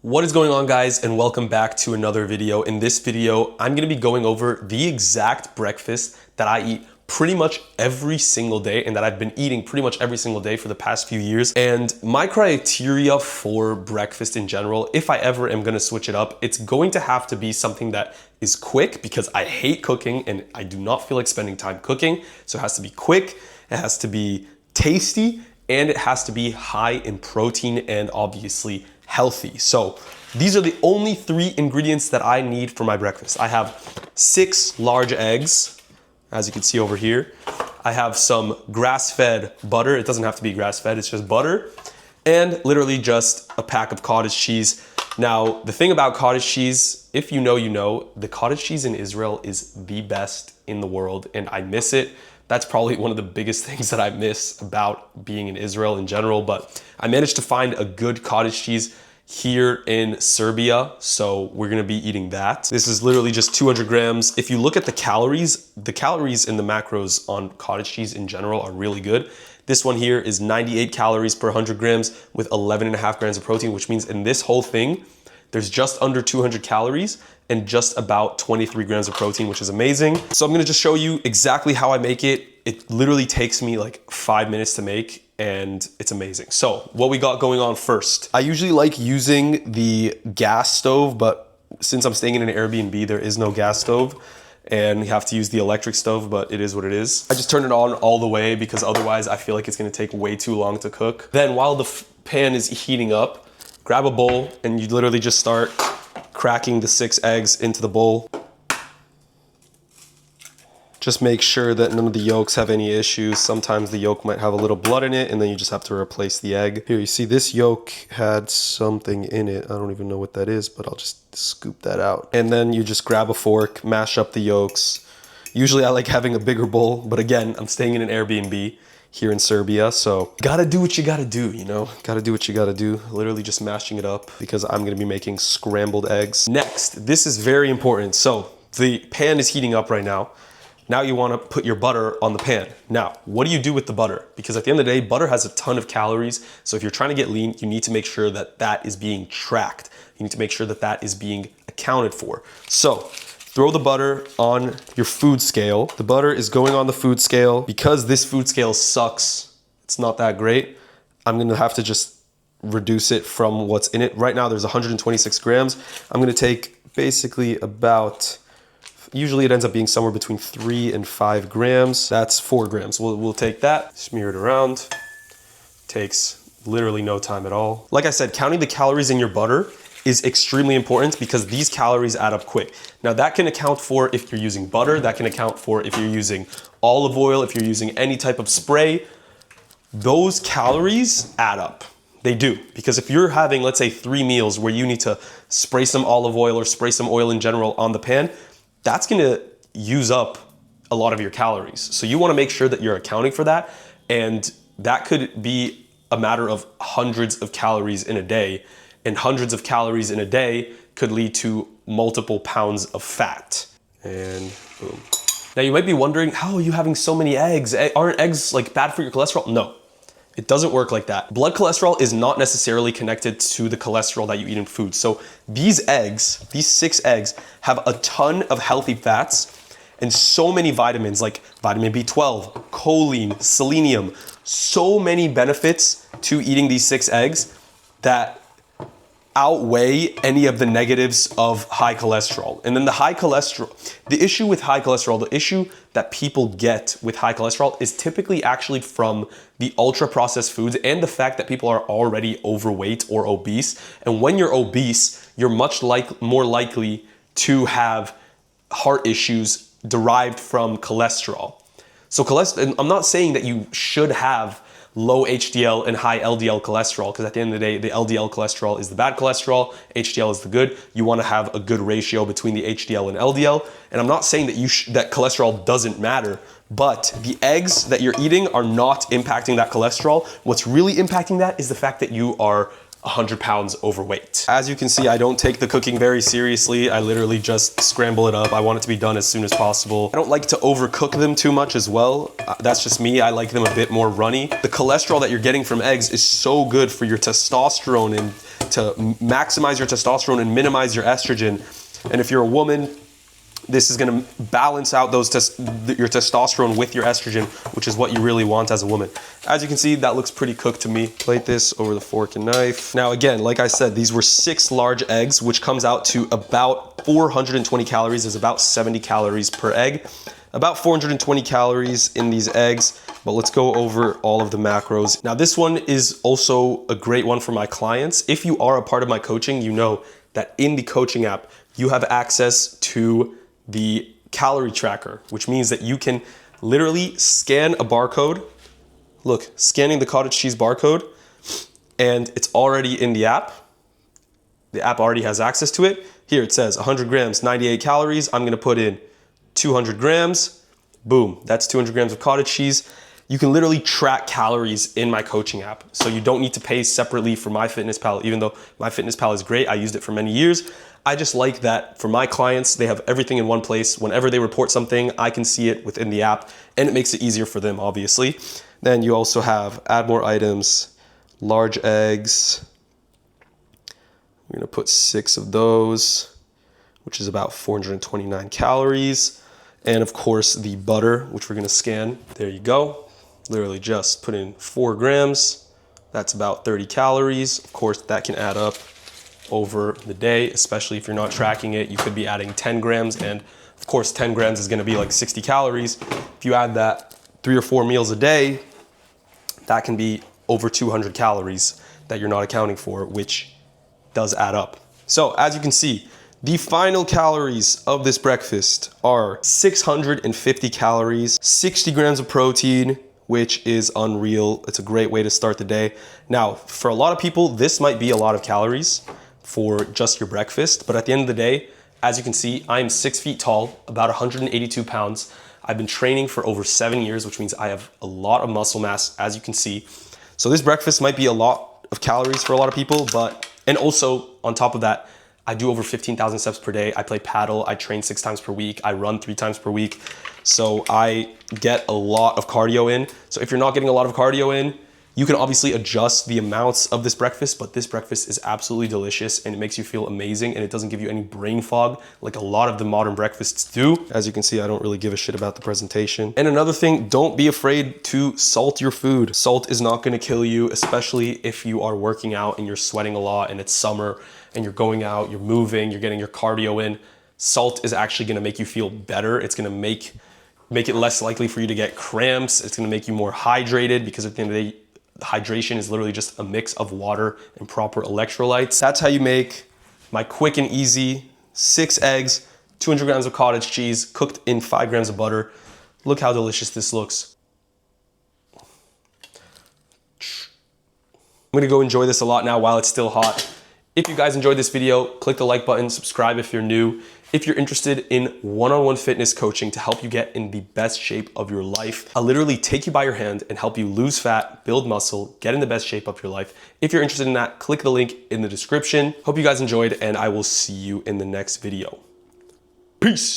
What is going on, guys, and welcome back to another video. In this video, I'm gonna be going over the exact breakfast that I eat pretty much every single day and that I've been eating pretty much every single day for the past few years. And my criteria for breakfast in general, if I ever am gonna switch it up, it's going to have to be something that is quick because I hate cooking and I do not feel like spending time cooking. So it has to be quick, it has to be tasty, and it has to be high in protein and obviously healthy. So these are the only three ingredients that I need for my breakfast. I have 6 large eggs, as you can see over here. I have some grass-fed butter. It doesn't have to be grass-fed, it's just butter. And literally just a pack of cottage cheese. Now, the thing about cottage cheese, if you know, you know, the cottage cheese in Israel is the best in the world and I miss it. That's probably one of the biggest things that I miss about being in Israel in general, but I managed to find a good cottage cheese here in Serbia, so we're gonna be eating that. This is literally just 200 grams. If you look at the calories and the macros on cottage cheese in general are really good. This one here is 98 calories per 100 grams with 11.5 grams of protein, which means in this whole thing, there's just under 200 calories and just about 23 grams of protein, which is amazing. So I'm gonna just show you exactly how I make it. It literally takes me like 5 minutes to make and it's amazing. So what we got going on first. I usually like using the gas stove, but since I'm staying in an Airbnb, there is no gas stove and you have to use the electric stove, but it is what it is. I just turn it on all the way because otherwise I feel like it's gonna take way too long to cook. Then while the pan is heating up, grab a bowl and you literally just start cracking the 6 eggs into the bowl. Just make sure that none of the yolks have any issues. Sometimes the yolk might have a little blood in it and then you just have to replace the egg. Here, you see this yolk had something in it. I don't even know what that is, but I'll just scoop that out. And then you just grab a fork, mash up the yolks. Usually I like having a bigger bowl, but again, I'm staying in an Airbnb here in Serbia, so gotta do what you gotta do, you know? Gotta do what you gotta do. Literally just mashing it up because I'm gonna be making scrambled eggs. Next, this is very important. So the pan is heating up right now. Now you wanna put your butter on the pan. Now, what do you do with the butter? Because at the end of the day, butter has a ton of calories. So if you're trying to get lean, you need to make sure that that is being tracked. You need to make sure that that is being accounted for. So throw the butter on your food scale. The butter is going on the food scale. Because this food scale sucks, it's not that great, I'm gonna have to just reduce it from what's in it. Right now there's 126 grams. I'm gonna take basically about, usually it ends up being somewhere between 3 and 5 grams. That's 4 grams. We'll take that, smear it around. Takes literally no time at all. Like I said, counting the calories in your butter is extremely important because these calories add up quick. Now that can account for if you're using butter, that can account for if you're using olive oil, if you're using any type of spray. Those calories add up. They do, because if you're having, let's say 3 meals where you need to spray some olive oil or spray some oil in general on the pan, that's gonna use up a lot of your calories. So you wanna make sure that you're accounting for that, and that could be a matter of hundreds of calories in a day, and hundreds of calories in a day could lead to multiple pounds of fat. And boom. Now you might be wondering, how are you having so many eggs? Aren't eggs like bad for your cholesterol? No, it doesn't work like that. Blood cholesterol is not necessarily connected to the cholesterol that you eat in food. So these eggs, these 6 eggs, have a ton of healthy fats and so many vitamins like vitamin B12, choline, selenium, so many benefits to eating these 6 eggs that outweigh any of the negatives of high cholesterol. And then the issue with high cholesterol, the issue that people get with high cholesterol is typically actually from the ultra processed foods and the fact that people are already overweight or obese. And when you're obese, you're much more likely to have heart issues derived from cholesterol. So I'm not saying that you should have low HDL and high LDL cholesterol, because at the end of the day, the LDL cholesterol is the bad cholesterol, HDL is the good. You want to have a good ratio between the HDL and LDL. And I'm not saying that that cholesterol doesn't matter, but the eggs that you're eating are not impacting that cholesterol. What's really impacting that is the fact that you are 100 pounds overweight. As you can see, I don't take the cooking very seriously. I literally just scramble it up. I want it to be done as soon as possible. I don't like to overcook them too much as well. That's just me. I like them a bit more runny. The cholesterol that you're getting from eggs is so good for your testosterone and to maximize your testosterone and minimize your estrogen. And if you're a woman, this is gonna balance out your testosterone with your estrogen, which is what you really want as a woman. As you can see, that looks pretty cooked to me. Plate this over the fork and knife. Now again, like I said, these were 6 large eggs, which comes out to about 420 calories. There's about 70 calories per egg. About 420 calories in these eggs, but let's go over all of the macros. Now this one is also a great one for my clients. If you are a part of my coaching, you know that in the coaching app, you have access to the calorie tracker, which means that you can literally scan a barcode. Look, scanning the cottage cheese barcode, and it's already in the app. The app already has access to it. Here it says 100 grams, 98 calories. I'm gonna put in 200 grams. Boom, that's 200 grams of cottage cheese. You can literally track calories in my coaching app. So you don't need to pay separately for MyFitnessPal, even though MyFitnessPal is great. I used it for many years. I just like that for my clients, they have everything in one place. Whenever they report something, I can see it within the app, and it makes it easier for them, obviously. Then you also have add more items, large eggs. We're gonna put 6 of those, which is about 429 calories. And of course the butter, which we're gonna scan. There you go. Literally just put in 4 grams. That's about 30 calories. Of course, that can add up over the day, especially if you're not tracking it. You could be adding 10 grams, and of course 10 grams is gonna be like 60 calories. If you add that 3 or 4 meals a day, that can be over 200 calories that you're not accounting for, which does add up. So as you can see, the final calories of this breakfast are 650 calories, 60 grams of protein, which is unreal. It's a great way to start the day. Now, for a lot of people, this might be a lot of calories for just your breakfast, but at the end of the day, as you can see, I'm 6 feet tall, about 182 pounds. I've been training for over 7 years, which means I have a lot of muscle mass, as you can see. So this breakfast might be a lot of calories for a lot of people, and also on top of that, I do over 15,000 steps per day. I play paddle, I train 6 times per week, I run 3 times per week. So I get a lot of cardio in. So if you're not getting a lot of cardio in, you can obviously adjust the amounts of this breakfast, but this breakfast is absolutely delicious and it makes you feel amazing, and it doesn't give you any brain fog like a lot of the modern breakfasts do. As you can see, I don't really give a shit about the presentation. And another thing, don't be afraid to salt your food. Salt is not gonna kill you, especially if you are working out and you're sweating a lot and it's summer and you're going out, you're moving, you're getting your cardio in. Salt is actually gonna make you feel better. It's gonna make it less likely for you to get cramps. It's gonna make you more hydrated, because at the end of the day, hydration is literally just a mix of water and proper electrolytes. That's how you make my quick and easy 6 eggs, 200 grams of cottage cheese, cooked in 5 grams of butter. Look how delicious this looks. I'm gonna go enjoy this a lot now while it's still hot. If you guys enjoyed this video, click the like button, subscribe if you're new. If you're interested in one-on-one fitness coaching to help you get in the best shape of your life, I'll literally take you by your hand and help you lose fat, build muscle, get in the best shape of your life. If you're interested in that, click the link in the description. Hope you guys enjoyed, and I will see you in the next video. Peace.